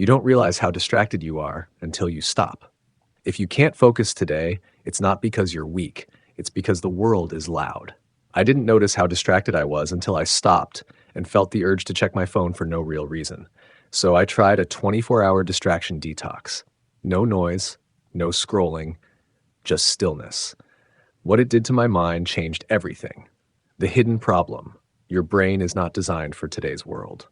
You don't realize how distracted you are until you stop. If you can't focus today, it's not because you're weak, it's because the world is loud. I didn't notice how distracted I was until I stopped and felt the urge to check my phone for no real reason. So I tried a 24-hour distraction detox. No noise, no scrolling, just stillness. What it did to my mind changed everything. The hidden problem: your brain is not designed for today's world.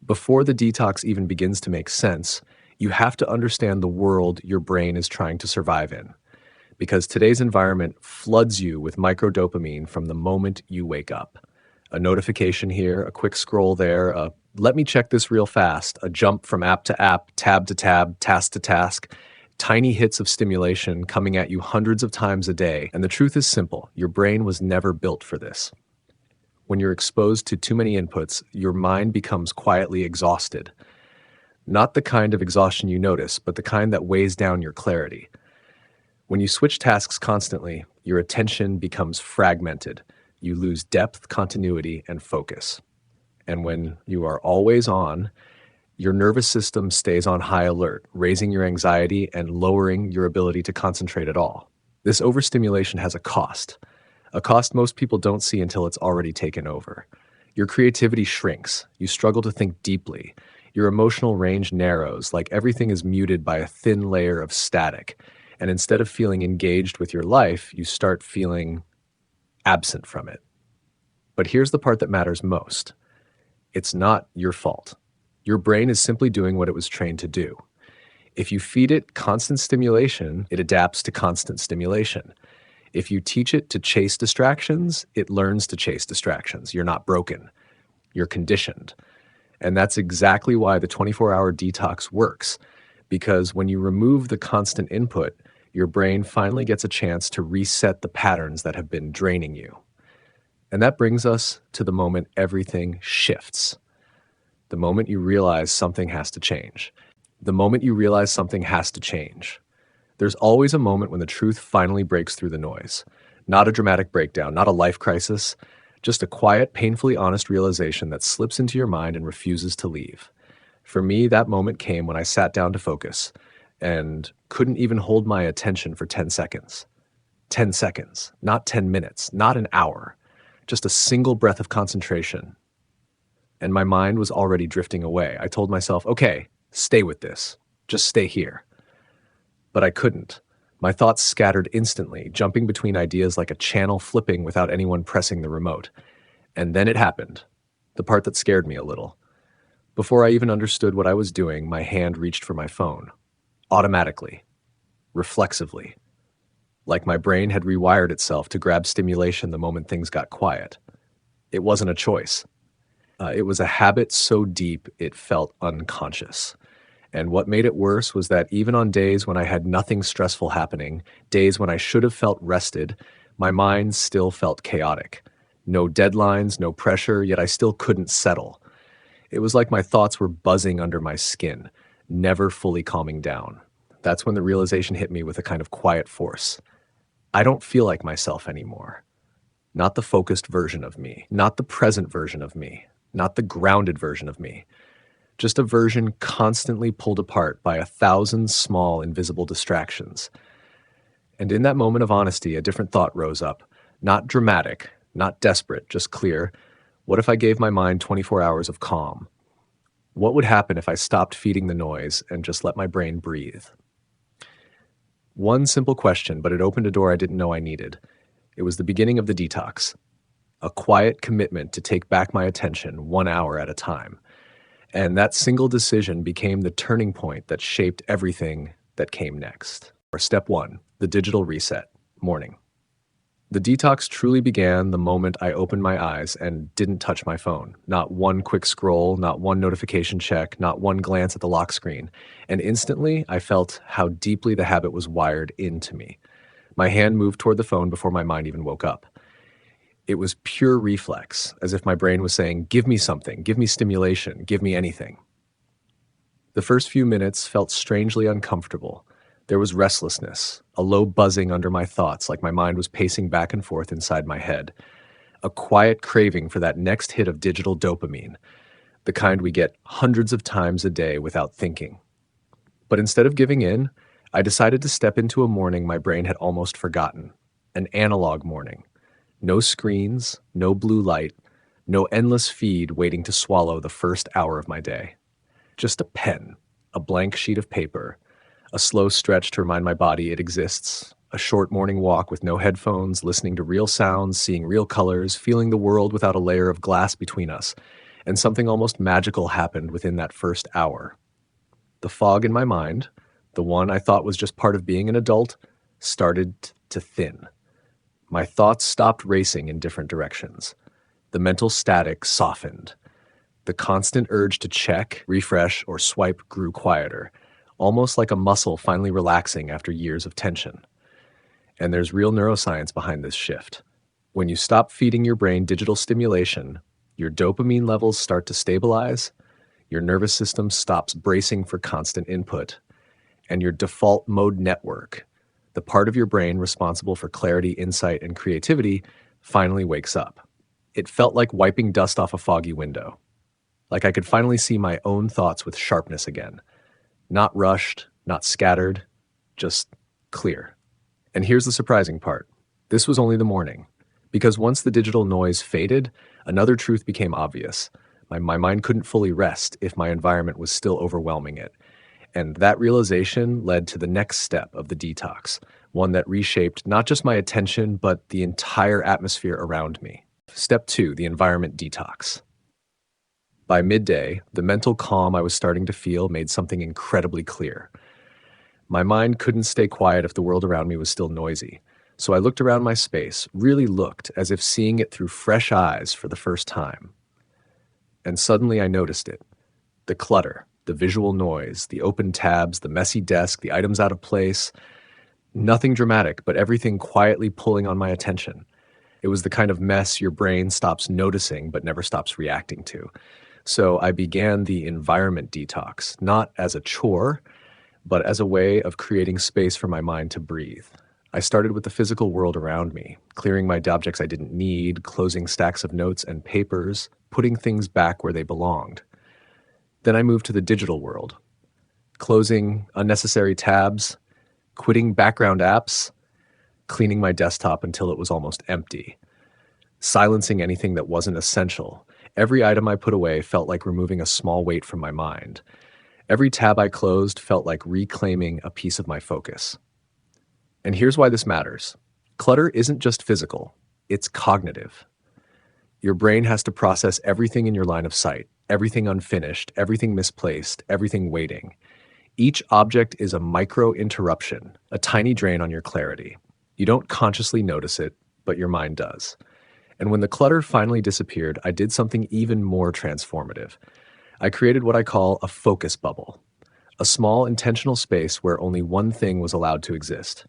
Before the detox even begins to make sense, you have to understand the world your brain is trying to survive in. Because today's environment floods you with microdopamine from the moment you wake up. A notification here, a quick scroll there, a let me check this real fast, a jump from app to app, tab to tab, task to task, tiny hits of stimulation coming at you hundreds of times a day. And the truth is simple: your brain was never built for this. When you're exposed to too many inputs, your mind becomes quietly exhausted. Not the kind of exhaustion you notice, but the kind that weighs down your clarity. When you switch tasks constantly, your attention becomes fragmented. You lose depth, continuity, and focus. And when you are always on, your nervous system stays on high alert, raising your anxiety and lowering your ability to concentrate at all. This overstimulation has a cost most people don't see until it's already taken over. Your creativity shrinks. You struggle to think deeply. Your emotional range narrows, like everything is muted by a thin layer of static. And instead of feeling engaged with your life, you start feeling absent from it. But here's the part that matters most. It's not your fault. Your brain is simply doing what it was trained to do. If you feed it constant stimulation, it adapts to constant stimulation. If you teach it to chase distractions, it learns to chase distractions. You're not broken. You're conditioned. And that's exactly why the 24-hour detox works. Because when you remove the constant input, your brain finally gets a chance to reset the patterns that have been draining you. And that brings us to the moment everything shifts. The moment you realize something has to change. The moment you realize something has to change. There's always a moment when the truth finally breaks through the noise. Not a dramatic breakdown, not a life crisis, just a quiet, painfully honest realization that slips into your mind and refuses to leave. For me, that moment came when I sat down to focus and couldn't even hold my attention for 10 seconds. 10 seconds, not 10 minutes, not an hour, just a single breath of concentration. And my mind was already drifting away. I told myself, okay, stay with this, just stay here. But I couldn't. My thoughts scattered instantly, jumping between ideas like a channel flipping without anyone pressing the remote. And then it happened, the part that scared me a little. Before I even understood what I was doing, my hand reached for my phone. Automatically. Reflexively. Like my brain had rewired itself to grab stimulation the moment things got quiet. It wasn't a choice. It was a habit so deep it felt unconscious. And what made it worse was that even on days when I had nothing stressful happening, days when I should have felt rested, my mind still felt chaotic. No deadlines, no pressure, yet I still couldn't settle. It was like my thoughts were buzzing under my skin, never fully calming down. That's when the realization hit me with a kind of quiet force. I don't feel like myself anymore. Not the focused version of me, not the present version of me, not the grounded version of me. Just a version constantly pulled apart by 1,000 small, invisible distractions. And in that moment of honesty, a different thought rose up. Not dramatic, not desperate, just clear. What if I gave my mind 24 hours of calm? What would happen if I stopped feeding the noise and just let my brain breathe? One simple question, but it opened a door I didn't know I needed. It was the beginning of the detox. A quiet commitment to take back my attention 1 hour at a time. And that single decision became the turning point that shaped everything that came next. Step 1, the digital reset, morning. The detox truly began the moment I opened my eyes and didn't touch my phone. Not one quick scroll, not one notification check, not one glance at the lock screen. And instantly, I felt how deeply the habit was wired into me. My hand moved toward the phone before my mind even woke up. It was pure reflex, as if my brain was saying, give me something, give me stimulation, give me anything. The first few minutes felt strangely uncomfortable. There was restlessness, a low buzzing under my thoughts, like my mind was pacing back and forth inside my head. A quiet craving for that next hit of digital dopamine. the kind we get hundreds of times a day without thinking. But instead of giving in, I decided to step into a morning my brain had almost forgotten, an analog morning. No screens, no blue light, no endless feed waiting to swallow the first hour of my day. Just a pen, a blank sheet of paper, a slow stretch to remind my body it exists, a short morning walk with no headphones, listening to real sounds, seeing real colors, feeling the world without a layer of glass between us, and something almost magical happened within that first hour. The fog in my mind, the one I thought was just part of being an adult, started to thin. My thoughts stopped racing in different directions. The mental static softened. The constant urge to check, refresh, or swipe grew quieter, almost like a muscle finally relaxing after years of tension. And there's real neuroscience behind this shift. When you stop feeding your brain digital stimulation, your dopamine levels start to stabilize, your nervous system stops bracing for constant input, and your default mode network, the part of your brain responsible for clarity, insight, and creativity, finally wakes up. It felt like wiping dust off a foggy window. Like I could finally see my own thoughts with sharpness again. Not rushed, not scattered, just clear. And here's the surprising part. This was only the morning. Because once the digital noise faded, another truth became obvious. My mind couldn't fully rest if my environment was still overwhelming it. And that realization led to the next step of the detox, one that reshaped not just my attention, but the entire atmosphere around me. Step 2, the environment detox. By midday, the mental calm I was starting to feel made something incredibly clear. My mind couldn't stay quiet if the world around me was still noisy. So I looked around my space, really looked as if seeing it through fresh eyes for the first time. And suddenly I noticed it. The clutter, the visual noise, the open tabs, the messy desk, the items out of place. Nothing dramatic, but everything quietly pulling on my attention. It was the kind of mess your brain stops noticing but never stops reacting to. So I began the environment detox, not as a chore, but as a way of creating space for my mind to breathe. I started with the physical world around me, clearing my objects I didn't need, closing stacks of notes and papers, putting things back where they belonged. Then I moved to the digital world, closing unnecessary tabs, quitting background apps, cleaning my desktop until it was almost empty, silencing anything that wasn't essential. Every item I put away felt like removing a small weight from my mind. Every tab I closed felt like reclaiming a piece of my focus. And here's why this matters. Clutter isn't just physical, it's cognitive. Your brain has to process everything in your line of sight, everything unfinished, everything misplaced, everything waiting. Each object is a micro interruption, a tiny drain on your clarity. You don't consciously notice it, but your mind does. And when the clutter finally disappeared, I did something even more transformative. I created what I call a focus bubble, a small intentional space where only one thing was allowed to exist.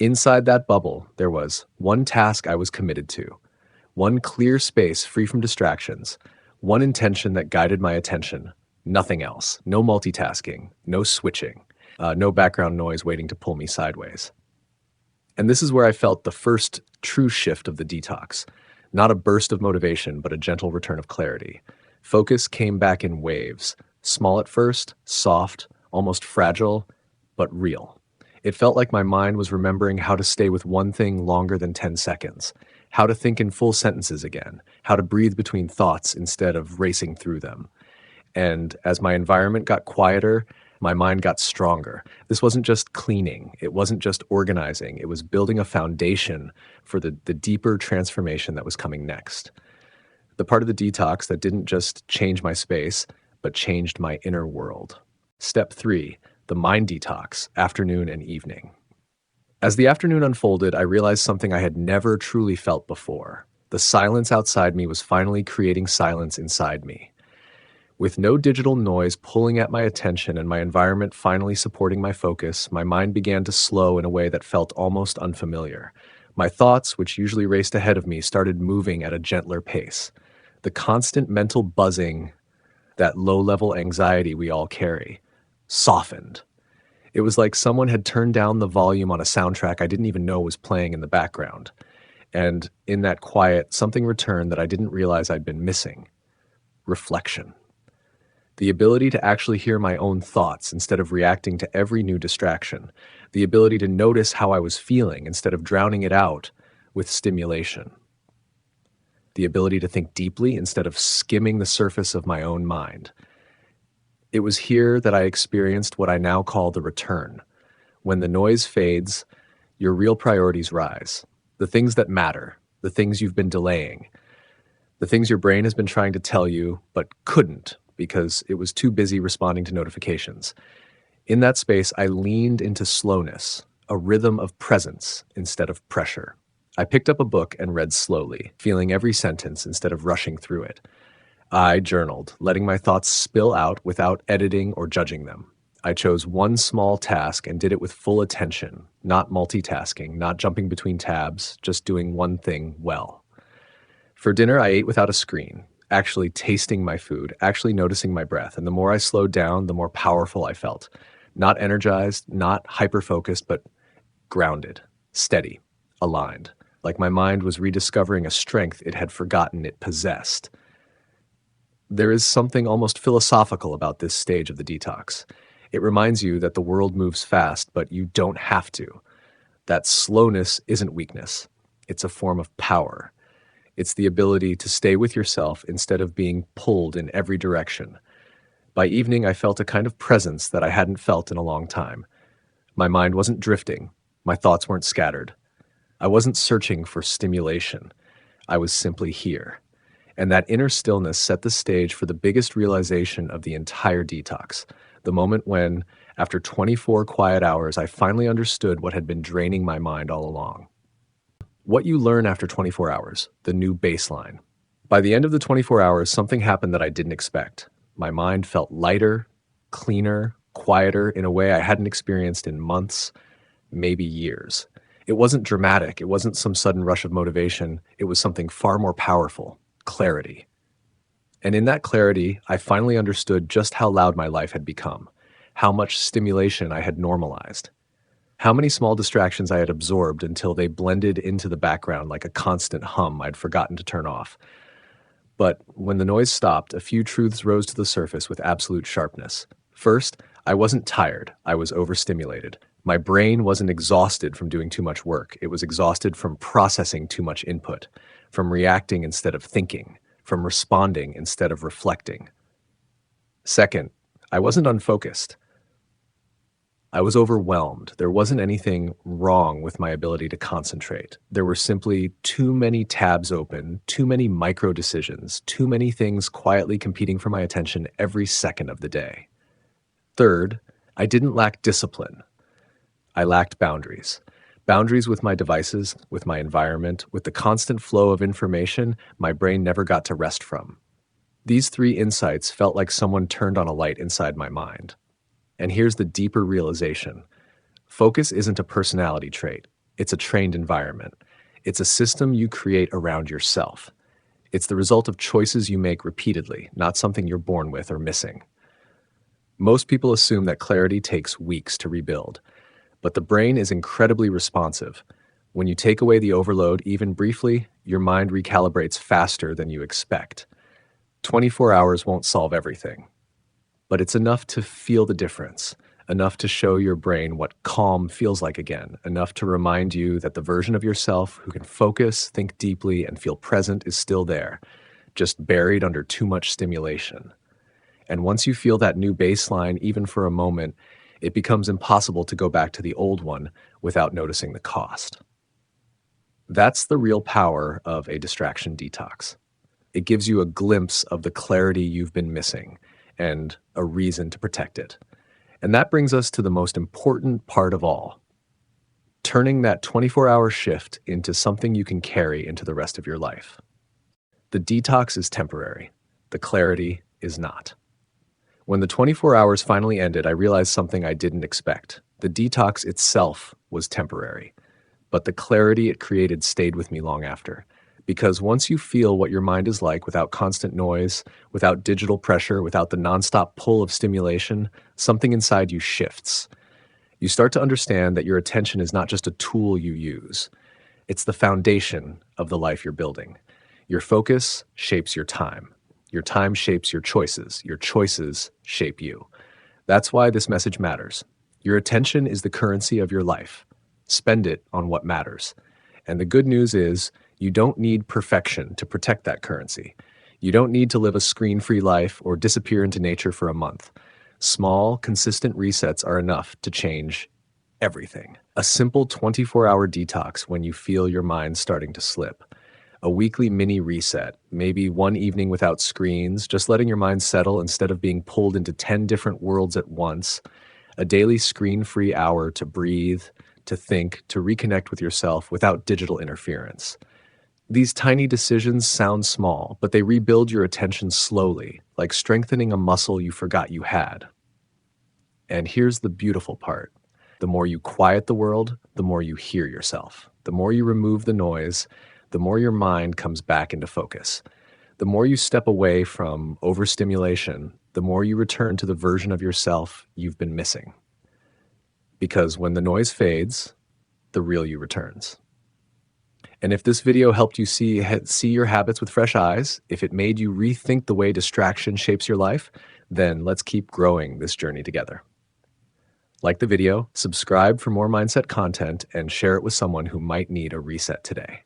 Inside that bubble, there was one task I was committed to, one clear space free from distractions, one intention that guided my attention, nothing else, no multitasking, no switching, no background noise waiting to pull me sideways. And this is where I felt the first true shift of the detox, not a burst of motivation, but a gentle return of clarity. Focus came back in waves, small at first, soft, almost fragile, but real. It felt like my mind was remembering how to stay with one thing longer than 10 seconds, how to think in full sentences again, how to breathe between thoughts instead of racing through them. And as my environment got quieter, my mind got stronger. This wasn't just cleaning. It wasn't just organizing. It was building a foundation for the deeper transformation that was coming next. The part of the detox that didn't just change my space, but changed my inner world. Step 3, the mind detox, afternoon and evening. As the afternoon unfolded, I realized something I had never truly felt before. The silence outside me was finally creating silence inside me. With no digital noise pulling at my attention and my environment finally supporting my focus, my mind began to slow in a way that felt almost unfamiliar. My thoughts, which usually raced ahead of me, started moving at a gentler pace. The constant mental buzzing, that low-level anxiety we all carry, softened. It was like someone had turned down the volume on a soundtrack I didn't even know was playing in the background. And in that quiet, something returned that I didn't realize I'd been missing. Reflection. The ability to actually hear my own thoughts instead of reacting to every new distraction. The ability to notice how I was feeling instead of drowning it out with stimulation. The ability to think deeply instead of skimming the surface of my own mind. It was here that I experienced what I now call the return. When the noise fades, your real priorities rise. The things that matter, the things you've been delaying, the things your brain has been trying to tell you but couldn't because it was too busy responding to notifications. In that space, I leaned into slowness, a rhythm of presence instead of pressure. I picked up a book and read slowly, feeling every sentence instead of rushing through it. I journaled, letting my thoughts spill out without editing or judging them. I chose one small task and did it with full attention, not multitasking, not jumping between tabs, just doing one thing well. For dinner, I ate without a screen, actually tasting my food, actually noticing my breath. And the more I slowed down, the more powerful I felt. Not energized, not hyper-focused, but grounded, steady, aligned. Like my mind was rediscovering a strength it had forgotten it possessed. There is something almost philosophical about this stage of the detox. It reminds you that the world moves fast, but you don't have to. That slowness isn't weakness. It's a form of power. It's the ability to stay with yourself instead of being pulled in every direction. By evening, I felt a kind of presence that I hadn't felt in a long time. My mind wasn't drifting. My thoughts weren't scattered. I wasn't searching for stimulation. I was simply here. And that inner stillness set the stage for the biggest realization of the entire detox. The moment when, after 24 quiet hours, I finally understood what had been draining my mind all along. What you learn after 24 hours, the new baseline. By the end of the 24 hours, something happened that I didn't expect. My mind felt lighter, cleaner, quieter in a way I hadn't experienced in months, maybe years. It wasn't dramatic. It wasn't some sudden rush of motivation. It was something far more powerful, clarity. And in that clarity, I finally understood just how loud my life had become, how much stimulation I had normalized, how many small distractions I had absorbed until they blended into the background like a constant hum I'd forgotten to turn off. But when the noise stopped, a few truths rose to the surface with absolute sharpness. First, I wasn't tired. I was overstimulated. My brain wasn't exhausted from doing too much work. It was exhausted from processing too much input, from reacting instead of thinking, from responding instead of reflecting. Second, I wasn't unfocused. I was overwhelmed. There wasn't anything wrong with my ability to concentrate. There were simply too many tabs open, too many micro decisions, too many things quietly competing for my attention every second of the day. Third, I didn't lack discipline. I lacked boundaries. Boundaries with my devices, with my environment, with the constant flow of information my brain never got to rest from. These three insights felt like someone turned on a light inside my mind. And here's the deeper realization. Focus isn't a personality trait. It's a trained environment. It's a system you create around yourself. It's the result of choices you make repeatedly, not something you're born with or missing. Most people assume that clarity takes weeks to rebuild, but the brain is incredibly responsive. When you take away the overload, even briefly, your mind recalibrates faster than you expect. 24 hours won't solve everything, but it's enough to feel the difference, enough to show your brain what calm feels like again, enough to remind you that the version of yourself who can focus, think deeply, and feel present is still there, just buried under too much stimulation. And once you feel that new baseline, even for a moment, it becomes impossible to go back to the old one without noticing the cost. That's the real power of a distraction detox. It gives you a glimpse of the clarity you've been missing and a reason to protect it. And that brings us to the most important part of all, turning that 24-hour shift into something you can carry into the rest of your life. The detox is temporary. The clarity is not. When the 24 hours finally ended, I realized something I didn't expect. The detox itself was temporary, but the clarity it created stayed with me long after. Because once you feel what your mind is like without constant noise, without digital pressure, without the nonstop pull of stimulation, something inside you shifts. You start to understand that your attention is not just a tool you use. It's the foundation of the life you're building. Your focus shapes your time. Your time shapes your choices shape you. That's why this message matters. Your attention is the currency of your life. Spend it on what matters. And the good news is, you don't need perfection to protect that currency. You don't need to live a screen-free life or disappear into nature for a month. Small, consistent resets are enough to change everything. A simple 24-hour detox when you feel your mind starting to slip. A weekly mini reset, maybe one evening without screens, just letting your mind settle instead of being pulled into 10 different worlds at once. A daily screen-free hour to breathe, to think, to reconnect with yourself without digital interference. These tiny decisions sound small, but they rebuild your attention slowly, like strengthening a muscle you forgot you had. And here's the beautiful part. The more you quiet the world, the more you hear yourself. The more you remove the noise, the more your mind comes back into focus. The more you step away from overstimulation, the more you return to the version of yourself you've been missing. Because when the noise fades, the real you returns. And if this video helped you see your habits with fresh eyes, if it made you rethink the way distraction shapes your life, then let's keep growing this journey together. Like the video, subscribe for more mindset content, and share it with someone who might need a reset today.